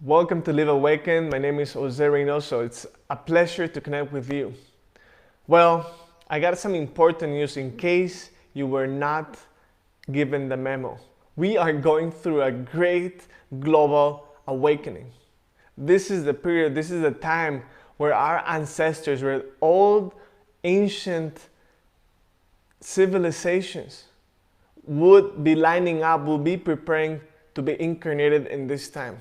Welcome to Live Awakened. My name is Jose Reynoso. It's a pleasure to connect with you. Well, I got some important news in case you were not given the memo. We are going through a great global awakening. This is the period, this is the time where our ancestors, where old, ancient civilizations would be lining up, would be preparing to be incarnated in this time.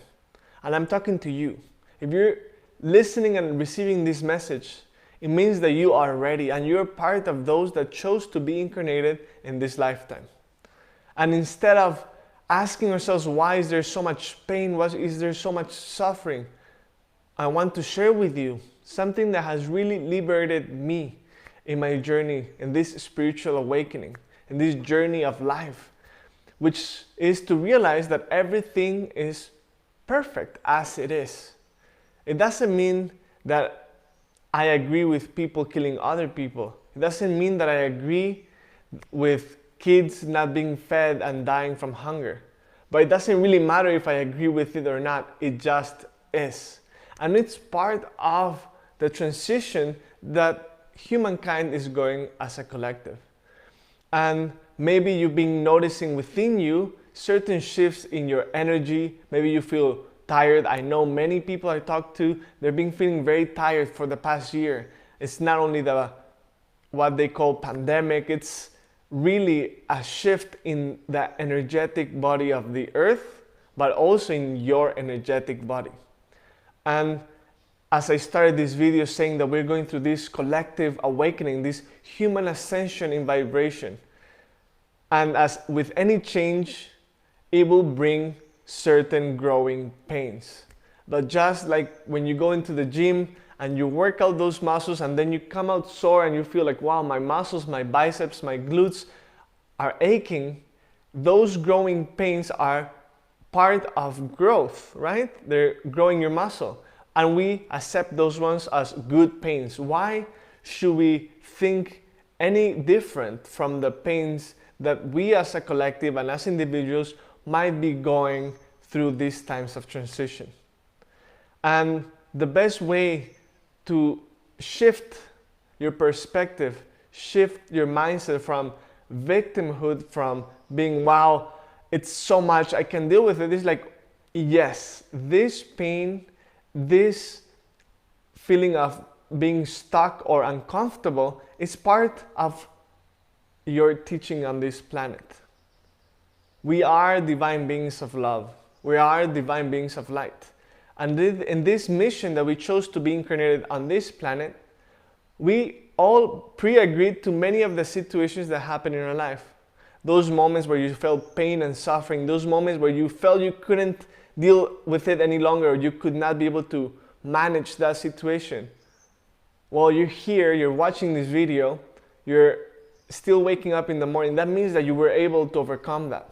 And I'm talking to you. If you're listening and receiving this message, it means that you are ready and you're part of those that chose to be incarnated in this lifetime. And instead of asking ourselves, why is there so much pain? Why is there so much suffering? I want to share with you something that has really liberated me in my journey, in this spiritual awakening, in this journey of life, which is to realize that everything is perfect as it is. It doesn't mean that I agree with people killing other people. It doesn't mean that I agree with kids not being fed and dying from hunger. But it doesn't really matter if I agree with it or not. It just is. And it's part of the transition that humankind is going as a collective. And maybe you've been noticing within you certain shifts in your energy. Maybe you feel tired. I know many people I talk to, they've been feeling very tired for the past year. It's not only what they call pandemic, it's really a shift in the energetic body of the earth, but also in your energetic body. And as I started this video saying that we're going through this collective awakening, this human ascension in vibration. And as with any change, it will bring certain growing pains. But just like when you go into the gym and you work out those muscles and then you come out sore and you feel like, wow, my muscles, my biceps, my glutes are aching, those growing pains are part of growth, right? They're growing your muscle. And we accept those ones as good pains. Why should we think any different from the pains that we as a collective and as individuals might be going through these times of transition? And the best way to shift your perspective, shift your mindset from victimhood, from being, wow, it's so much, I can deal with it, is like, yes, this pain, this feeling of being stuck or uncomfortable is part of your teaching on this planet. We are divine beings of love. We are divine beings of light. And in this mission that we chose to be incarnated on this planet, we all pre-agreed to many of the situations that happen in our life. Those moments where you felt pain and suffering, those moments where you felt you couldn't deal with it any longer, or you could not be able to manage that situation. Well, you're here, you're watching this video, you're still waking up in the morning. That means that you were able to overcome that.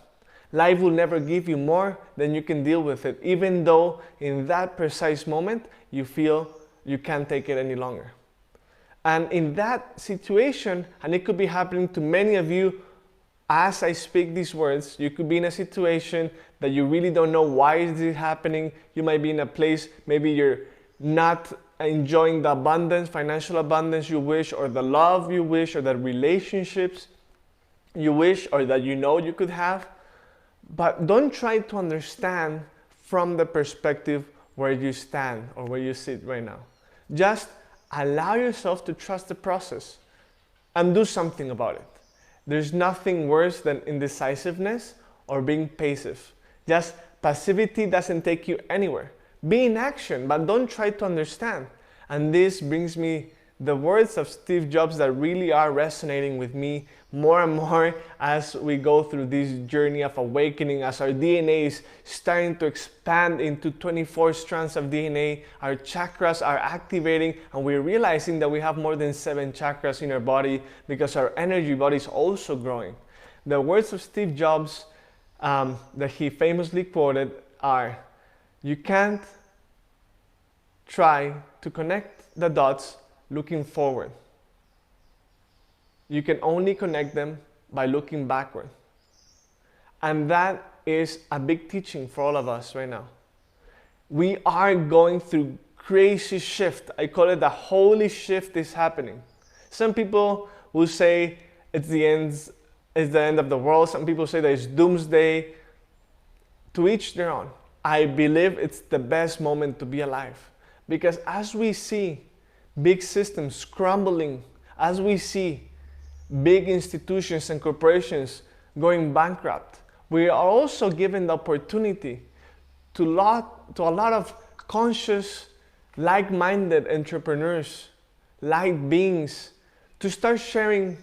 Life will never give you more than you can deal with it, even though in that precise moment you feel you can't take it any longer. And in that situation, and it could be happening to many of you as I speak these words, you could be in a situation that you really don't know why is it happening. You might be in a place, maybe you're not enjoying the abundance, financial abundance you wish, or the love you wish, or the relationships you wish, or that you know you could have. But don't try to understand from the perspective where you stand or where you sit right now. Just allow yourself to trust the process and do something about it. There's nothing worse than indecisiveness or being passive. Just passivity doesn't take you anywhere. Be in action, but don't try to understand. And this brings me the words of Steve Jobs that really are resonating with me more and more as we go through this journey of awakening, as our DNA is starting to expand into 24 strands of DNA, our chakras are activating, and we're realizing that we have more than 7 chakras in our body because our energy body is also growing. The words of Steve Jobs that he famously quoted are, you can't try to connect the dots looking forward. You can only connect them by looking backward. And that is a big teaching for all of us right now. We are going through crazy shift. I call it the holy shift is happening. Some people will say it's the end of the world. Some people say that it's doomsday. To each their own. I believe it's the best moment to be alive. Because as we see big systems crumbling, as we see big institutions and corporations going bankrupt, we are also given the opportunity to a lot of conscious, like-minded entrepreneurs, light beings, to start sharing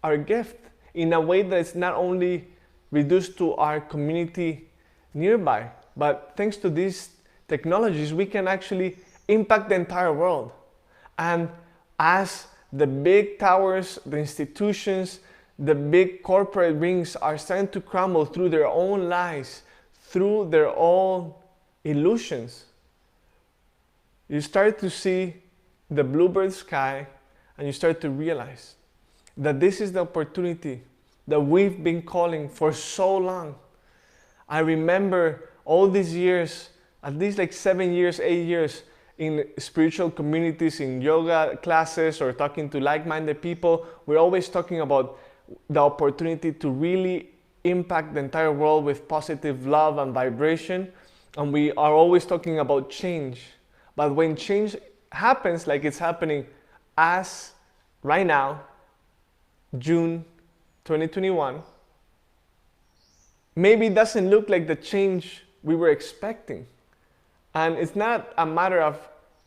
our gift in a way that it's not only reduced to our community nearby, but thanks to these technologies, we can actually impact the entire world. And as the big towers, the institutions, the big corporate rings are starting to crumble through their own lies, through their own illusions, you start to see the bluebird sky, and you start to realize that this is the opportunity that we've been calling for so long. I remember all these years, at least like 7 years, 8 years, in spiritual communities, in yoga classes, or talking to like-minded people, we're always talking about the opportunity to really impact the entire world with positive love and vibration. And we are always talking about change. But when change happens, like it's happening as right now, June 2021, maybe it doesn't look like the change we were expecting. And it's not a matter of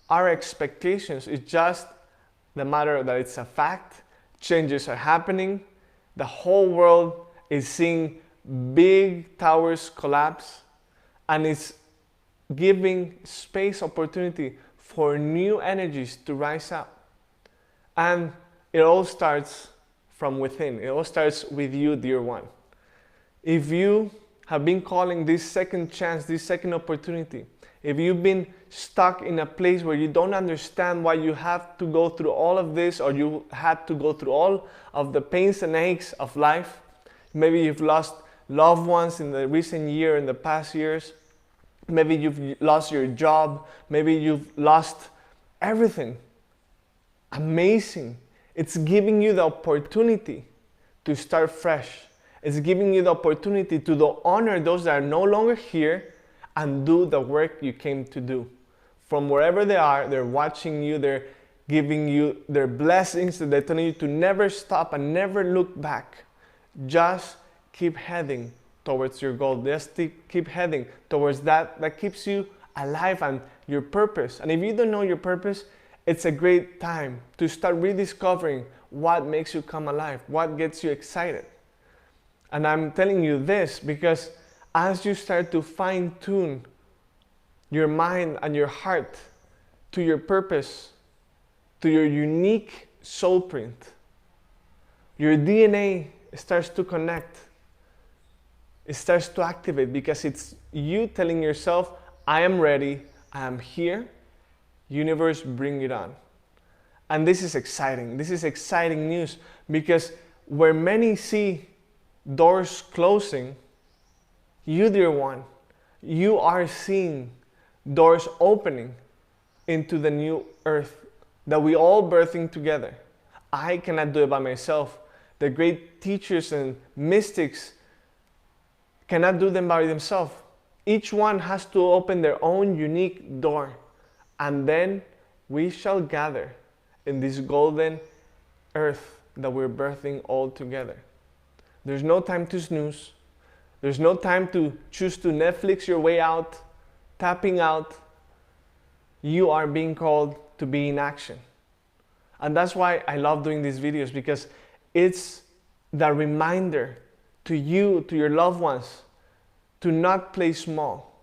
our expectations, it's just the matter that it's a fact. Changes are happening. The whole world is seeing big towers collapse, and it's giving space, opportunity for new energies to rise up. And it all starts from within. It all starts with you, dear one. If you have been calling this second chance, this second opportunity, if you've been stuck in a place where you don't understand why you have to go through all of this, or you had to go through all of the pains and aches of life, maybe you've lost loved ones in the recent year, in the past years, maybe you've lost your job, maybe you've lost everything. Amazing. It's giving you the opportunity to start fresh. It's giving you the opportunity to honor those that are no longer here and do the work you came to do. From wherever they are, they're watching you, they're giving you their blessings, they're telling you to never stop and never look back. Just keep heading towards your goal. Just keep heading towards that keeps you alive and your purpose. And if you don't know your purpose, it's a great time to start rediscovering what makes you come alive, what gets you excited. And I'm telling you this because as you start to fine-tune your mind and your heart to your purpose, to your unique soul print, your DNA starts to connect. It starts to activate because it's you telling yourself, I am ready, I am here, universe, bring it on. And this is exciting. This is exciting news because where many see doors closing, you, dear one, you are seeing doors opening into the new earth that we all birthing together. I cannot do it by myself. The great teachers and mystics cannot do them by themselves. Each one has to open their own unique door, and then we shall gather in this golden earth that we're birthing all together. There's no time to snooze. There's no time to choose to Netflix your way out, tapping out. You are being called to be in action. And that's why I love doing these videos, because it's the reminder to you, to your loved ones, to not play small.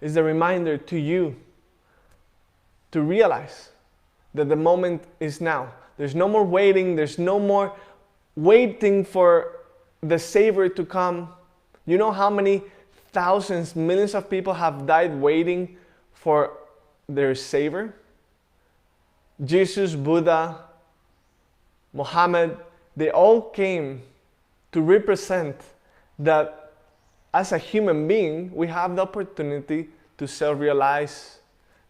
It's the reminder to you to realize that the moment is now. There's no more waiting. There's no more waiting for the Savior to come. You know how many thousands, millions of people have died waiting for their Savior? Jesus, Buddha, Muhammad, they all came to represent that as a human being, we have the opportunity to self-realize,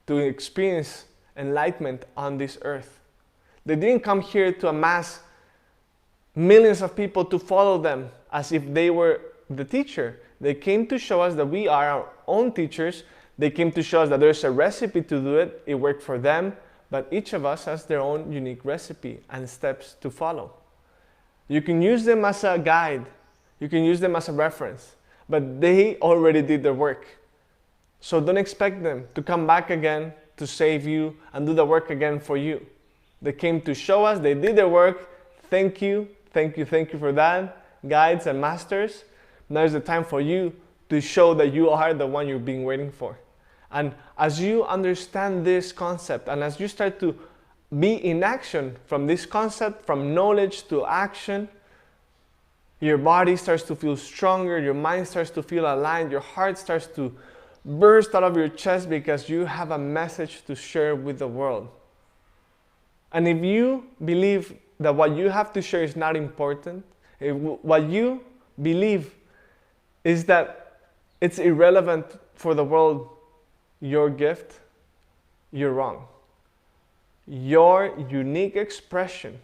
to experience enlightenment on this earth. They didn't come here to amass millions of people to follow them as if they were the teacher. They came to show us that we are our own teachers. They came to show us that there's a recipe to do it. It worked for them, but each of us has their own unique recipe and steps to follow. You can use them as a guide. You can use them as a reference, but they already did their work. So don't expect them to come back again to save you and do the work again for you. They came to show us, they did their work. Thank you, thank you, thank you for that, guides and masters. Now is the time for you to show that you are the one you've been waiting for. And as you understand this concept, and as you start to be in action from this concept, from knowledge to action, your body starts to feel stronger, your mind starts to feel aligned, your heart starts to burst out of your chest because you have a message to share with the world. And if you believe that what you have to share is not important, if what you believe is that it's irrelevant for the world, your gift, you're wrong. Your unique expression,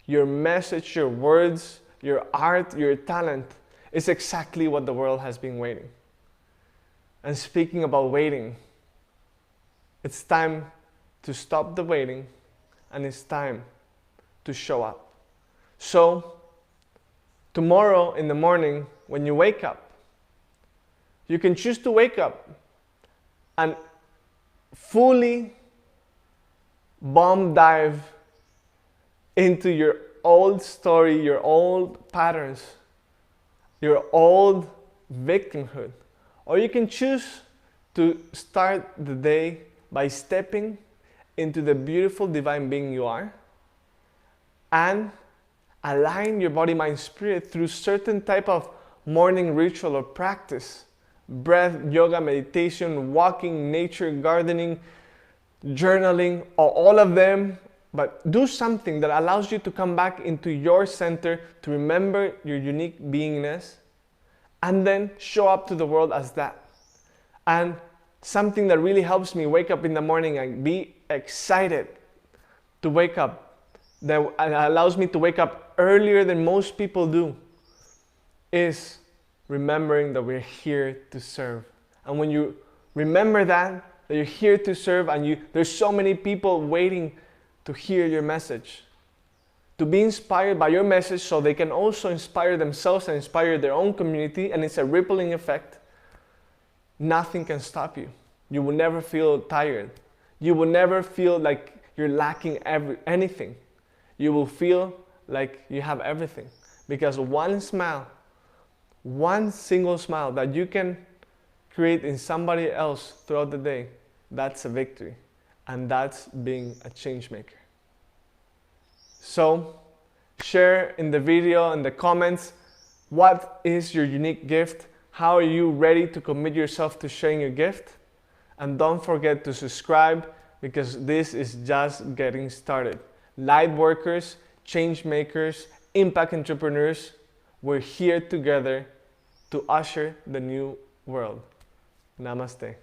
your message, your words, your art, your talent is exactly what the world has been waiting. And speaking about waiting, it's time to stop the waiting and it's time to show up. So, tomorrow in the morning when you wake up, you can choose to wake up and fully bomb dive into your old story, your old patterns, your old victimhood. Or you can choose to start the day by stepping into the beautiful divine being you are and align your body, mind, spirit through certain type of morning ritual or practice. Breath, yoga, meditation, walking, nature, gardening, journaling, or all of them. But do something that allows you to come back into your center, to remember your unique beingness, and then show up to the world as that. And something that really helps me wake up in the morning and be excited to wake up, that allows me to wake up earlier than most people do, is remembering that we're here to serve. And when you remember that you're here to serve, and there's so many people waiting to hear your message, to be inspired by your message so they can also inspire themselves and inspire their own community, and it's a rippling effect, nothing can stop you. You will never feel tired. You will never feel like you're lacking anything. You will feel like you have everything, because one smile, one single smile that you can create in somebody else throughout the day, that's a victory. And that's being a change maker. So, share in the video, in the comments, what is your unique gift? How are you ready to commit yourself to sharing your gift? And don't forget to subscribe, because this is just getting started. Light workers, change makers, impact entrepreneurs, we're here together to usher the new world. Namaste.